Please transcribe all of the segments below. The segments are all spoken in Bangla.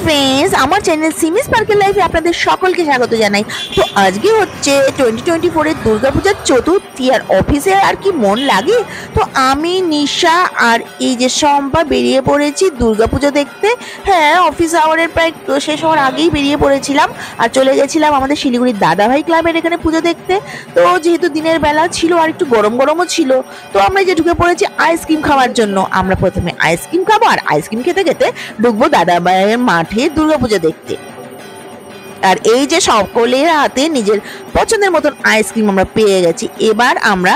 ফ্রেন্ডস, আমার চ্যানেল সিমি স্পার্কেল লাইফে আপনাদের সকলকে স্বাগত জানাই। তো আজকে হচ্ছে 2024 এর দুর্গাপূজার চতুর্থী, আর অফিসে আর কি মন লাগে। তো আমি, নিশা আর এই যে শম্পা বেরিয়ে পড়েছি দুর্গাপুজো দেখতে। হ্যাঁ, অফিস আওয়ারের প্রায় শেষ হওয়ার আগেই বেরিয়ে পড়েছিলাম আর চলে গেছিলাম আমাদের শিলিগুড়ির দাদাভাই ক্লাবের এখানে পুজো দেখতে। তো যেহেতু দিনের বেলা ছিল আর একটু গরম গরমও ছিল, তো আমরা যে ঢুকে পড়েছি আইসক্রিম খাওয়ার জন্য। আমরা প্রথমে আইসক্রিম খাবো আর আইসক্রিম খেতে খেতে ঢুকবো দাদাভাইয়ের মাঠে দুর্গাপুজো দেখতে। আর এই যে সকলের হাতে নিজের পছন্দের মতন আইসক্রিম আমরা পেয়ে গেছি। এবার আমরা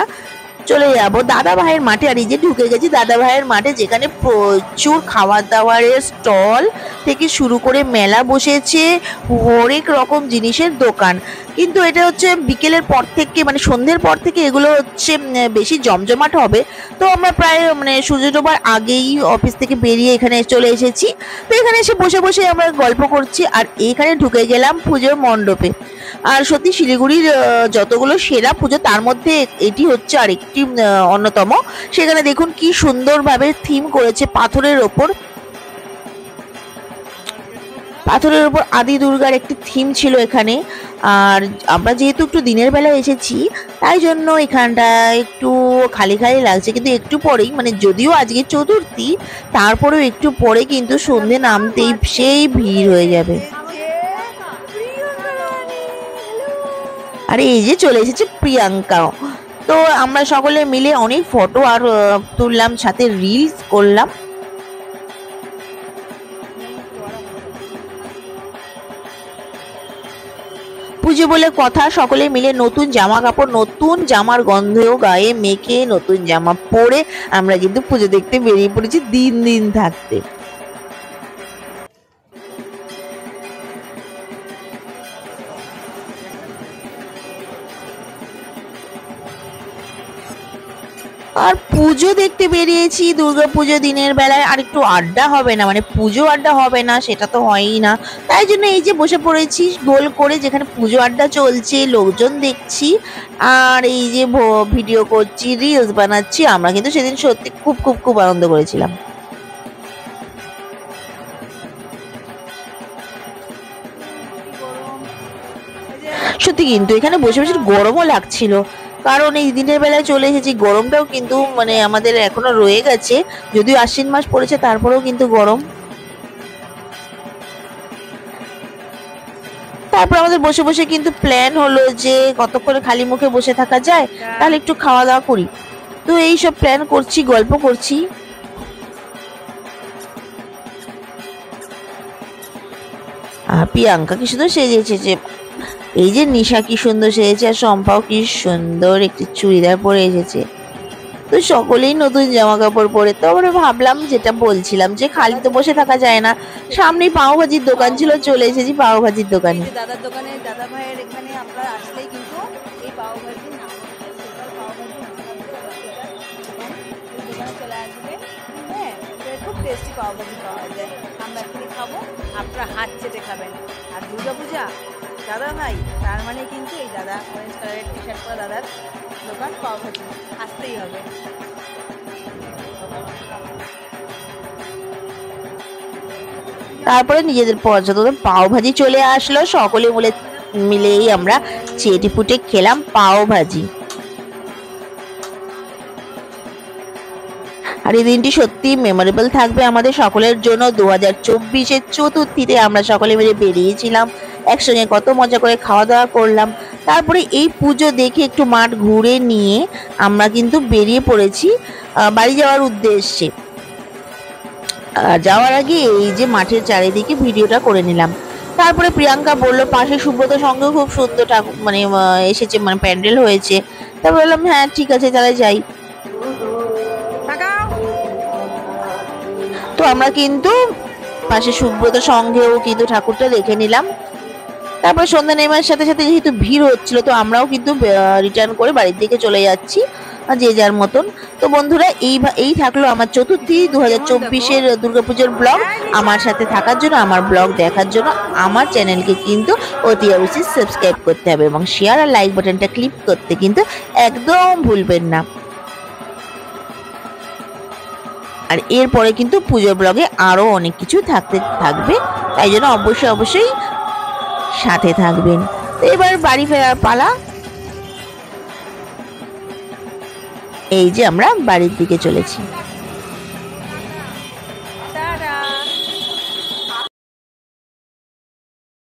চলে যাবো দাদা ভাইয়ের মাঠে। আর এই যে ঢুকে গেছি দাদা ভাইয়ের মাঠে, যেখানে প্রচুর খাবার দাবারের স্টল থেকে শুরু করে মেলা বসেছে, হরেক রকম জিনিসের দোকান। কিন্তু এটা হচ্ছে বিকেলের পর থেকে, মানে সন্ধ্যের পর থেকে এগুলো হচ্ছে বেশি জমজমাট হবে। তো আমরা প্রায় সূর্য ডোবার আগেই অফিস থেকে বেরিয়ে এখানে চলে এসেছি। তো এখানে এসে বসে বসে আমরা গল্প করছি আর এইখানে ঢুকে গেলাম পুজোর মণ্ডপে। আর সত্যি শিলিগুড়ির যতগুলো সেরা পুজো তার মধ্যে এটি হচ্ছে আরেকটি অন্যতম। সেখানে দেখুন কি সুন্দরভাবে থিম করেছে পাথরের ওপর আদি দুর্গার একটি থিম ছিল এখানে। আর আমরা যেহেতু একটু দিনের বেলা এসেছি, তাই জন্য এখানটা একটু খালি খালি লাগছে। কিন্তু একটু পরেই, যদিও আজকে চতুর্থী, তারপরেও একটু পরে কিন্তু সন্ধে নামতেই সেই ভিড় হয়ে যাবে। আর এই যে চলে এসেছে প্রিয়াঙ্কাও। তো আমরা সকলে মিলে অনেক ফটো আর তুললাম, সাথে রিলস করলাম। পুজো বলে কথা, সকলে মিলে নতুন জামা কাপড়, নতুন জামার গন্ধেও গায়ে মেখে নতুন জামা পরে আমরা কিন্তু পুজো দেখতে বেরিয়ে পড়েছি দিন দিন থাকতে। আর পুজো দেখতে বেরিয়েছি দুর্গাপুজো দিনের বেলায়, আর একটু আড্ডা হবে না, পুজো আড্ডা হবে না সেটা তো হয়ই না। তাই জন্য এই যে বসে পড়েছি গোল করে, যেখানে পুজো আড্ডা চলছে, লোকজন দেখছি আর এই যে ভিডিও করছি, রিলস বানাচ্ছি। আমরা কিন্তু সেদিন সত্যি খুব খুব খুব আনন্দ করেছিলাম। সত্যি কিন্তু এখানে বসে বসে গরমও লাগছিল, কারণ এই দিনের বেলায় চলে এসেছি। গরমটাও কিন্তু আমাদের এখনো রয়ে গেছে, যদিও আশ্বিন মাস পড়েছে, তারপরেও কিন্তু গরম। তারপর আমাদের বসে বসে কিন্তু প্ল্যান হলো যে কতক্ষণ খালি মুখে বসে থাকা যায়, তাহলে একটু খাওয়া দাওয়া করি। তো এই সব প্ল্যান করছি, গল্প করছি। আর প্রিয়াঙ্কা কি সুন্দর সেজেছে, যে এই যে নিশা কি সুন্দর সেজেছে, আর শম্পাও কি সুন্দর একটি চুড়িদার পরে এসেছে। তো সকলেই নতুন জামা কাপড় পরে। তো আমরা ভাবলাম, যেটা বলছিলাম, যে খালি তো বসে থাকা যায় না। সামনেই পাও ভাজির দোকান ছিল, চলে এসেছি পাও ভাজির দোকানে। দাদার দোকানে, দাদা ভাইয়ের এখানে আপনারা আসলেই কিন্তু এই পাও ভাজি দোকানে চলে আসবে। হ্যাঁ, খুব টেস্টি পাও ভাজি পাওয়া যায়। আমরা এখানে খাবো, আপনারা হাত চেটে খাবেন। আর দুর্গাপূজা দাদা ভাই, তার মানে কিন্তু এই দাদা অরেঞ্জ কালারের টি শার্ট পরা দাদার দোকান পাও ভাজি আসতেই হবে। তারপরে নিজেদের পছন্দ পাও ভাজি চলে আসলো, সকলে মিলেই আমরা চেটে ফুটে খেলাম পাও ভাজি। আর এই দিনটি সত্যি মেমোরেবল থাকবে আমাদের সকলের জন্য। 2024-এর চতুর্থীতে আমরা সকলে মিলে বেরিয়েছিলাম একসঙ্গে, কত মজা করে খাওয়া দাওয়া করলাম। তারপরে এই পুজো দেখে একটু মাঠ ঘুরে নিয়ে আমরা কিন্তু বেরিয়ে পড়েছি বাড়ি যাওয়ার উদ্দেশ্যে। যাওয়ার আগে এই যে মাঠের চারিদিকে ভিডিওটা করে নিলাম। তারপরে প্রিয়াঙ্কা বলল পাশে সুব্রত সঙ্গেও খুব সুন্দর ঠাকুর এসেছে, প্যান্ডেল হয়েছে। তারপর বললাম হ্যাঁ ঠিক আছে, তাহলে যাই। তো আমরা কিন্তু পাশে সুব্রত সঙ্গেও কিন্তু ঠাকুরটা দেখে নিলাম। তারপর সন্ধ্যা নেমের সাথে সাথে যেহেতু ভিড় হচ্ছিল, তো আমরাও কিন্তু রিটার্ন করে বাড়ির দিকে চলে যাচ্ছি যে যার মতন। তো বন্ধুরা, এই থাকলো আমার চতুর্থী 2024-এর দুর্গাপুজোর ব্লগ। আমার সাথে থাকার জন্য, আমার ব্লগ দেখার জন্য আমার চ্যানেলকে কিন্তু অতি অবশ্যই সাবস্ক্রাইব করতে হবে এবং শেয়ার আর লাইক বাটনটা ক্লিক করতে কিন্তু একদম ভুলবেন না। আর এরপরে কিন্তু পুজোর ব্লগে আরো অনেক কিছু থাকবে, তাই জন্য অবশ্যই অবশ্যই সাথে থাকবেন। তো এবার বাড়ি ফেরার পালা। এই যে আমরা বাড়ির দিকে চলেছি।